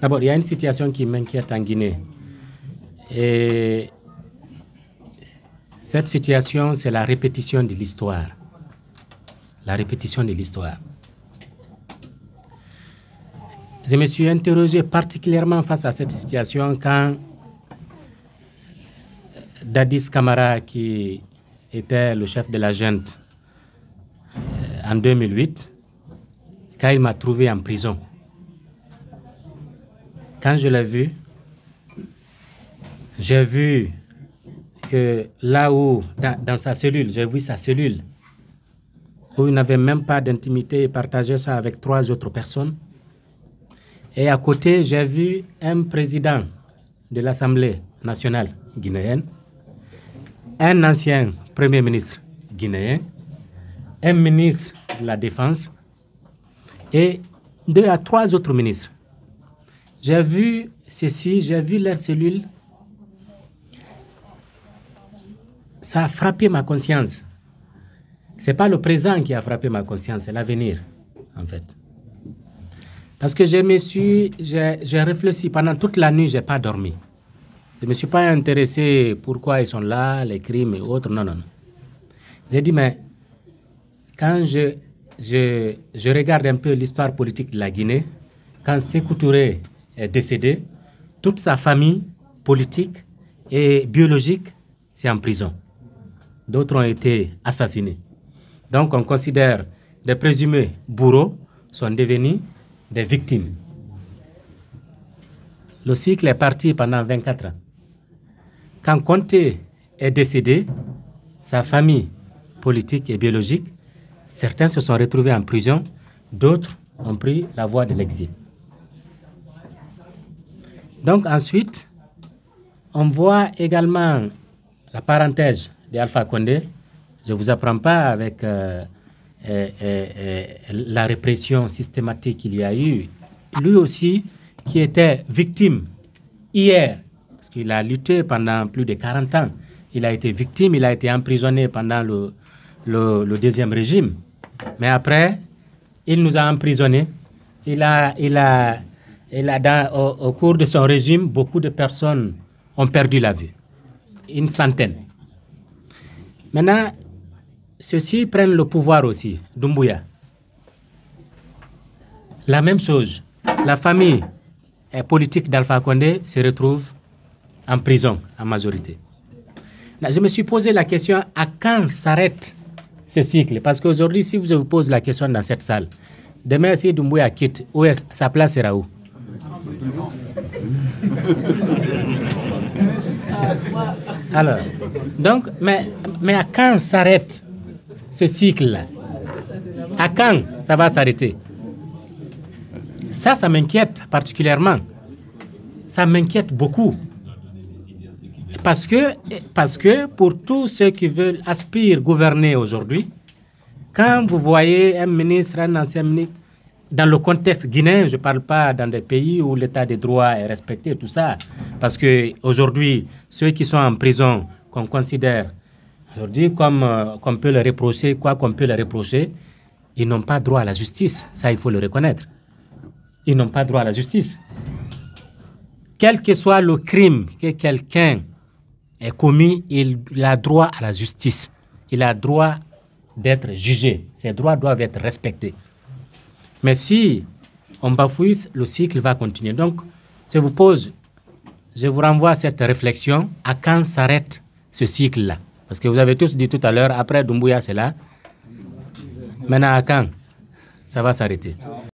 D'abord, il y a une situation qui m'inquiète en Guinée. Et cette situation, c'est la répétition de l'histoire. La répétition de l'histoire. Je me suis interrogé particulièrement face à cette situation quand Dadis Camara, qui était le chef de la junte en 2008, quand il m'a trouvé en prison. Quand je l'ai vu, j'ai vu que là où, dans sa cellule, j'ai vu sa cellule, où il n'avait même pas d'intimité et partageait ça avec 3 autres personnes. Et à côté, j'ai vu un président de l'Assemblée nationale guinéenne, un ancien premier ministre guinéen, un ministre de la Défense et 2 à 3 autres ministres. J'ai vu ceci, j'ai vu leurs cellules. Ça a frappé ma conscience. Ce n'est pas le présent qui a frappé ma conscience, c'est l'avenir, en fait. Parce que j'ai réfléchi pendant toute la nuit, je n'ai pas dormi. Je ne me suis pas intéressé pourquoi ils sont là, les crimes et autres, non, non, non. J'ai dit, mais quand je regarde un peu l'histoire politique de la Guinée, quand Sékou Touré est décédé, toute sa famille politique et biologique, c'est en prison. D'autres ont été assassinés. Donc on considère des présumés bourreaux sont devenus des victimes. Le cycle est parti pendant 24 ans. Quand Conté est décédé, sa famille politique et biologique, certains se sont retrouvés en prison, d'autres ont pris la voie de l'exil. Donc ensuite, on voit également la parenthèse d'Alpha Condé. Je ne vous apprends pas avec la répression systématique qu'il y a eu. Lui aussi, qui était victime hier, parce qu'il a lutté pendant plus de 40 ans. Il a été victime, il a été emprisonné pendant le deuxième régime. Mais après, il nous a emprisonnés. Au cours de son régime, beaucoup de personnes ont perdu la vue. Une centaine. Maintenant, ceux-ci prennent le pouvoir aussi, Doumbouya. La même chose. La famille politique d'Alpha Condé se retrouve en prison, en majorité. Là, je me suis posé la question, à quand s'arrête ce cycle? Parce qu'aujourd'hui, si je vous pose la question dans cette salle, demain, si Doumbouya quitte, où est sa place sera où? Alors, donc, mais à quand s'arrête ce cycle-là? À quand ça va s'arrêter? Ça m'inquiète particulièrement. Ça m'inquiète beaucoup. Parce que pour tous ceux qui veulent aspirer gouverner aujourd'hui, quand vous voyez un ministre, un ancien ministre, dans le contexte guinéen, je ne parle pas dans des pays où l'état des droits est respecté, tout ça. Parce qu'aujourd'hui, ceux qui sont en prison, qu'on considère aujourd'hui comme qu'on peut le reprocher, quoi qu'on peut le reprocher, ils n'ont pas droit à la justice. Ça, il faut le reconnaître. Ils n'ont pas droit à la justice. Quel que soit le crime que quelqu'un ait commis, il a droit à la justice. Il a droit d'être jugé. Ses droits doivent être respectés. Mais si on bafouille, le cycle va continuer. Donc, je vous renvoie à cette réflexion. À quand s'arrête ce cycle-là? Parce que vous avez tous dit tout à l'heure, après Doumbouya, c'est là. Maintenant, à quand ça va s'arrêter?